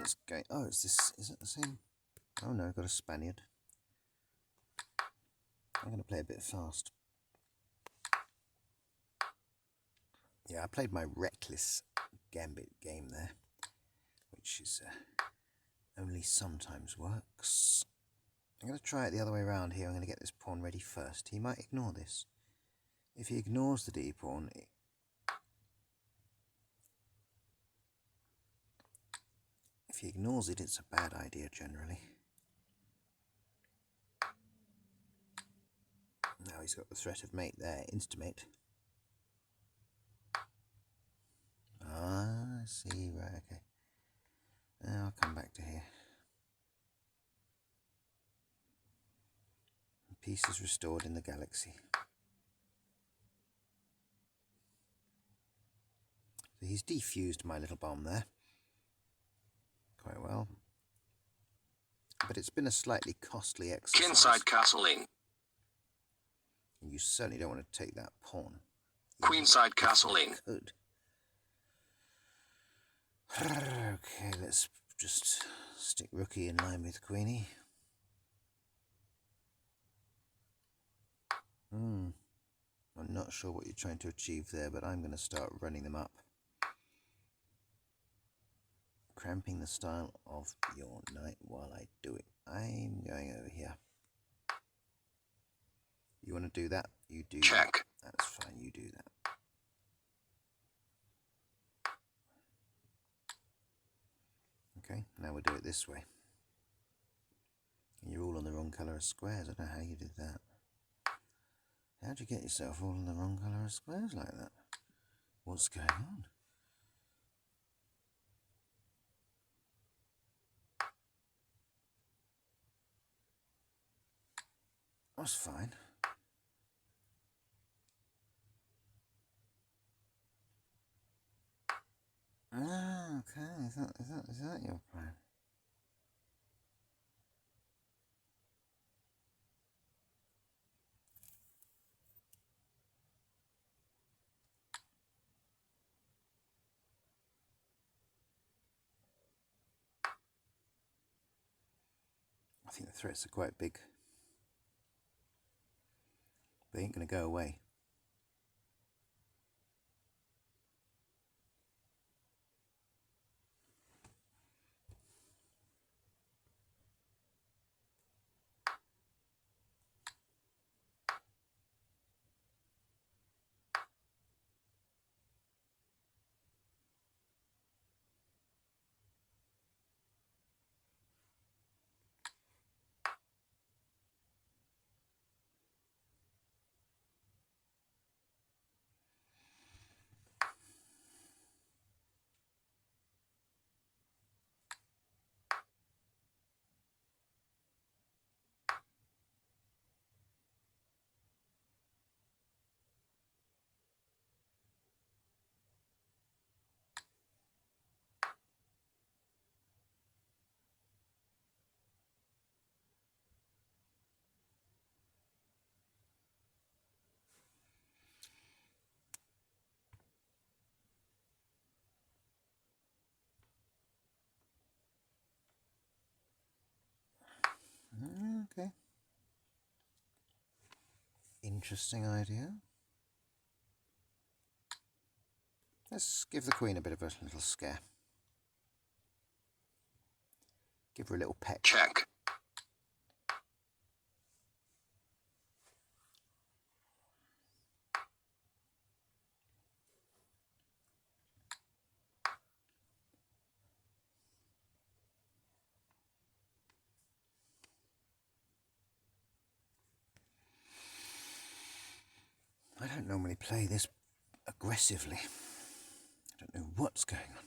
it's going. Oh, it's this. Is it the same? Oh no, I've got a Spaniard. I'm going to play a bit fast. Yeah, I played my reckless gambit game there, which is only sometimes works. I'm going to try it the other way around here. I'm going to get this pawn ready first. He might ignore this. If he ignores the d pawn, if he ignores it, it's a bad idea generally. Now he's got the threat of mate there, instamate. Ah, I see, right, okay. Now I'll come back to here. Peace is restored in the galaxy. So he's defused my little bomb there. Quite well. But it's been a slightly costly exercise. Kingside castling. And you certainly don't want to take that pawn. Queenside castling. Good. Okay, let's just stick rookie in line with queenie. I'm not sure what you're trying to achieve there, but I'm going to start running them up. Cramping the style of your knight while I do it. I'm going over here. You want to do that? You do. Check. That's fine, you do that. Okay, now we'll do it this way. You're all on the wrong colour of squares. I don't know how you did that. How'd you get yourself all on the wrong colour of squares like that? What's going on? That's fine. Ah, okay. Is that your plan? I think the threats are quite big. They ain't going to go away. Okay. Interesting idea. Let's give the queen a bit of a little scare. Give her a little peck. Check. I don't normally play this aggressively. I don't know what's going on.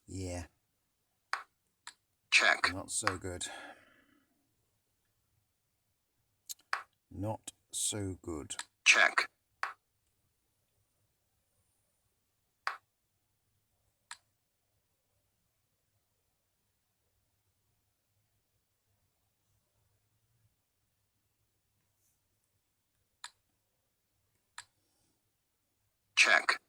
Yeah. Check. Not so good. Not so good. Check. Check.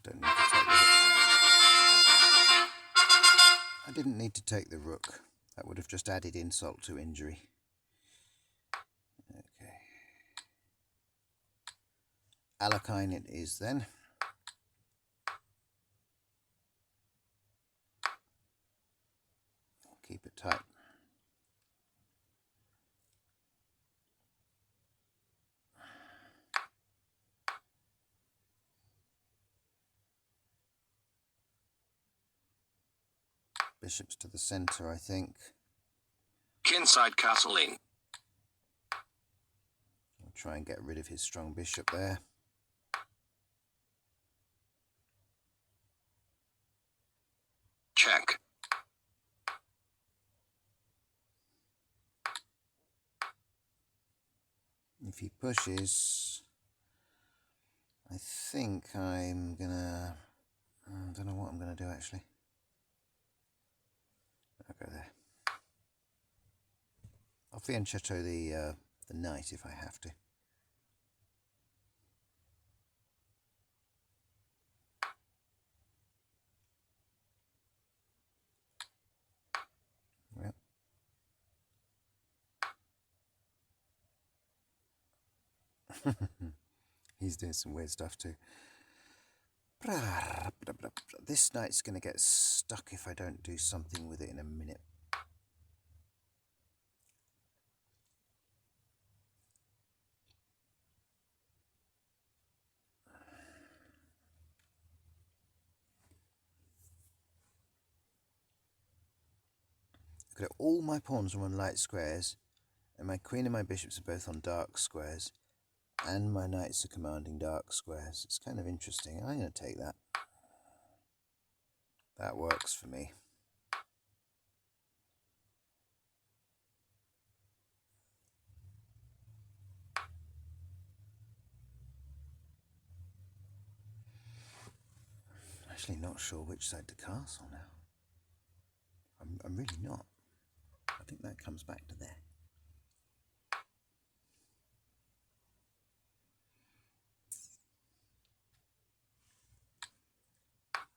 Don't need to take the rook. I didn't need to take the rook. That would have just added insult to injury. Okay. Alekhine it is then. Keep it tight. Bishops to the centre, I think. Kingside castling. I'll try and get rid of his strong bishop there. Check. If he pushes, I think I'm gonna... I don't know what I'm gonna do actually. I'll go there. I'll fianchetto the knight if I have to. Yep. He's doing some weird stuff too. This knight's going to get stuck if I don't do something with it in a minute. Look at all my pawns are on light squares, and my queen and my bishops are both on dark squares, and my knights are commanding dark squares. It's kind of interesting. I'm going to take that. That works for me. Actually not sure which side to castle now. I'm really not. I think that comes back to there.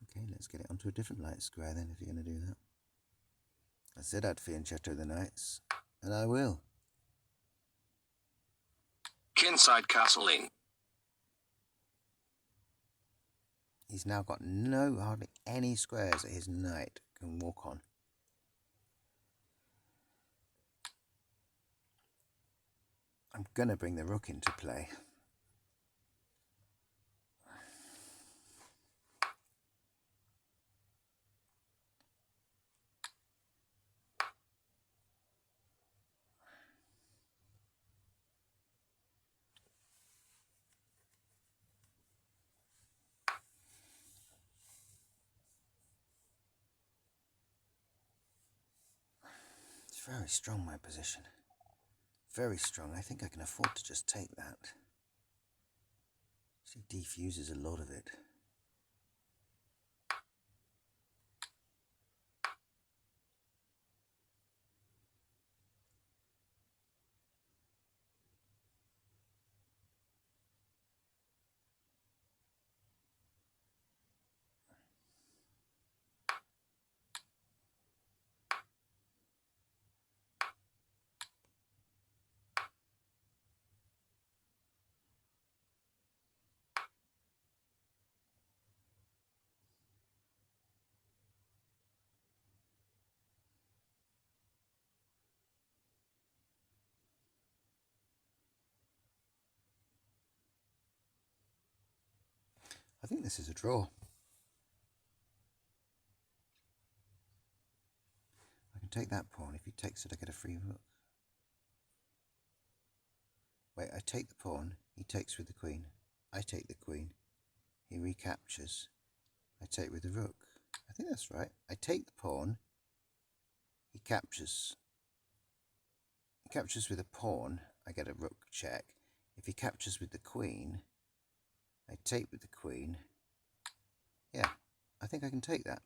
Okay, let's get it onto a different light square then, if you're going to do that. I said I'd fianchetto the knights, and I will. Kingside castling. He's now got hardly any squares that his knight can walk on. I'm going to bring the rook into play. It's very strong, my position. Very strong. I think I can afford to just take that. She defuses a lot of it. I think this is a draw. I can take that pawn. If he takes it, I get a free rook. Wait, I take the pawn. He takes with the queen. I take the queen. He recaptures. I take with the rook. I think that's right. I take the pawn. He captures. He captures with a pawn. I get a rook check. If he captures with the queen, I take with the queen. Yeah, I think I can take that.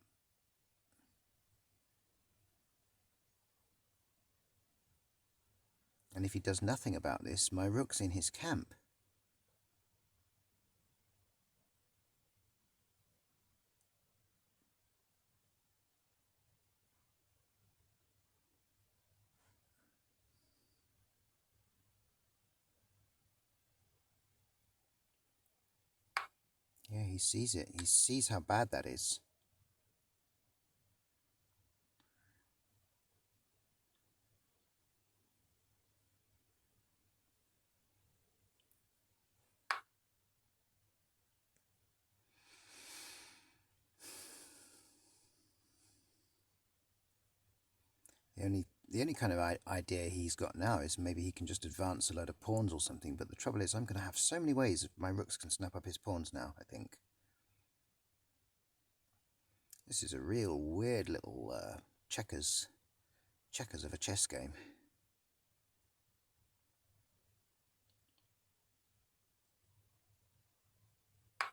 And if he does nothing about this, my rook's in his camp. Yeah, he sees it. He sees how bad that is. The only kind of idea he's got now is maybe he can just advance a load of pawns or something, but the trouble is I'm going to have so many ways my rooks can snap up his pawns now, I think. This is a real weird little checkers of a chess game.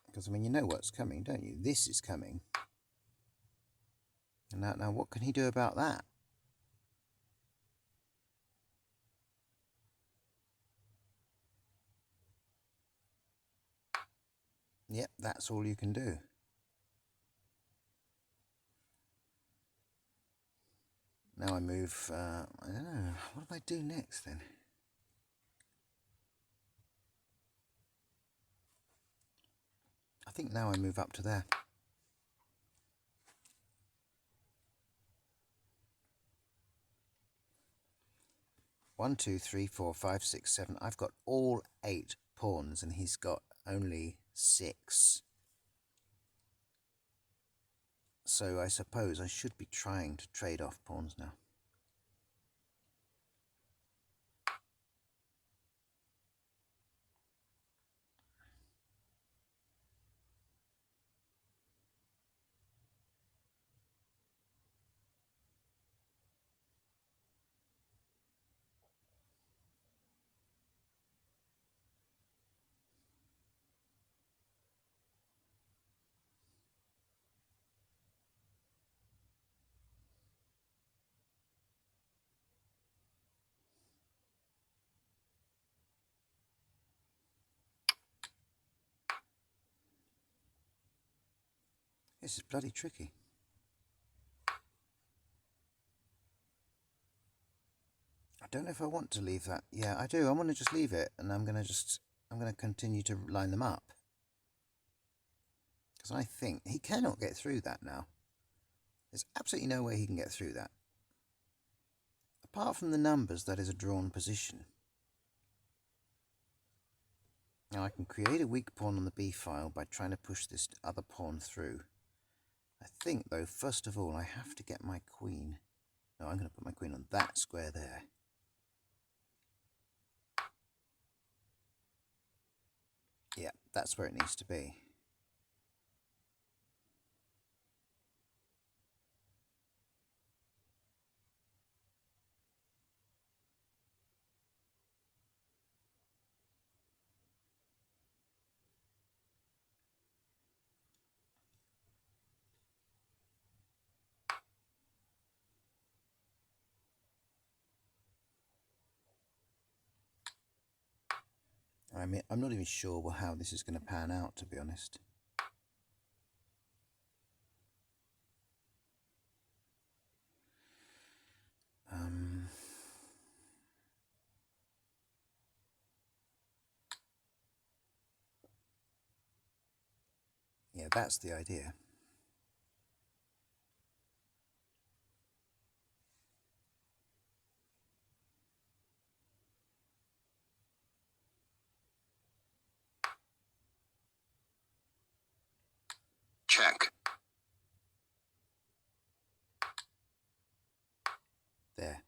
Because, I mean, you know what's coming, don't you? This is coming. And now what can he do about that? Yep, that's all you can do. Now I move, I don't know, what do I do next then? I think now I move up to there. One, two, three, four, five, six, seven. I've got all 8 pawns and he's got only 6. So I suppose I should be trying to trade off pawns now. This is bloody tricky. I don't know if I want to leave that. Yeah, I do. I want to just leave it, and I'm going to continue to line them up. Because I think he cannot get through that now. There's absolutely no way he can get through that. Apart from the numbers, that is a drawn position. Now I can create a weak pawn on the b file by trying to push this other pawn through. I think, though, first of all, I have to get my queen. No, I'm going to put my queen on that square there. Yeah, that's where it needs to be. I mean, I'm not even sure how this is going to pan out, to be honest. Yeah, that's the idea. Check. There.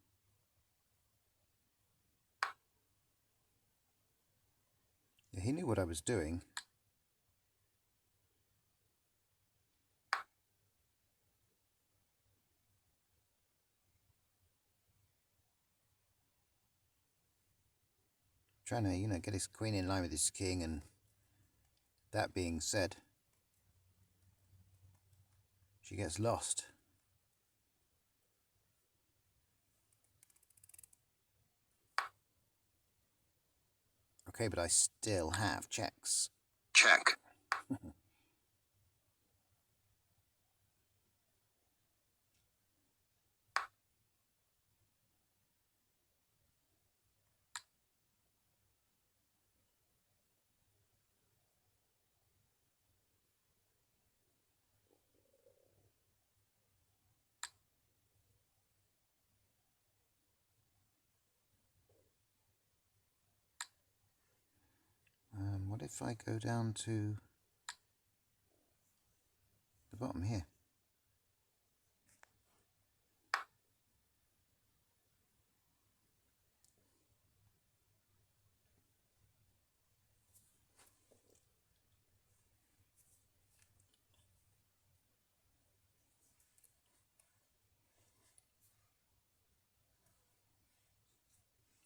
Yeah, he knew what I was doing. trying to, get his queen in line with his king, and that being said, she gets lost. Okay, but I still have checks. Check. What if I go down to the bottom here?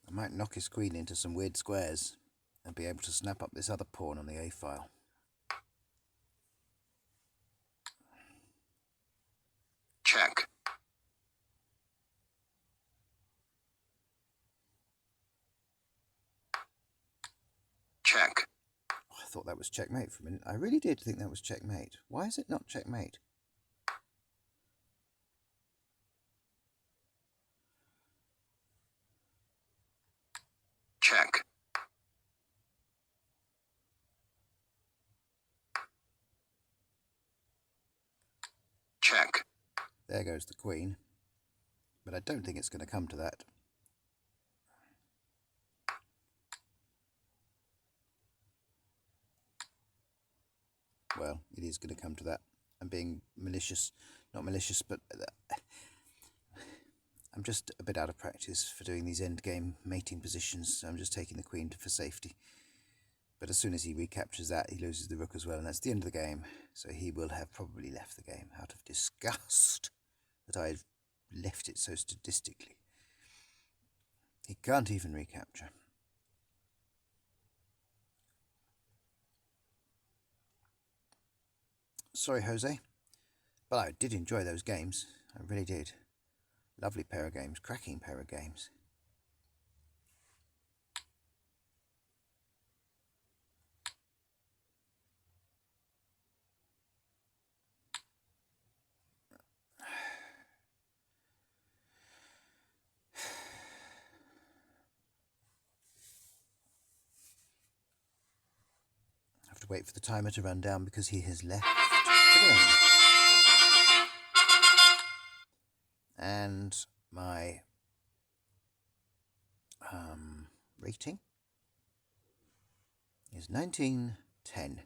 I might knock his queen into some weird squares and be able to snap up this other pawn on the A file. Check. Check. Oh, I thought that was checkmate for a minute. I really did think that was checkmate. Why is it not checkmate? Check. Check. There goes the queen. But I don't think it's going to come to that. Well, it is going to come to that. I'm being malicious. Not malicious, but I'm just a bit out of practice for doing these endgame mating positions, so I'm just taking the queen for safety. But as soon as he recaptures that, he loses the rook as well, and that's the end of the game. So he will have probably left the game out of disgust that I've left it so statistically. He can't even recapture. Sorry, Jose, but I did enjoy those games. I really did. Lovely pair of games, cracking pair of games. I have to wait for the timer to run down because he has left the game. And my rating is 1910.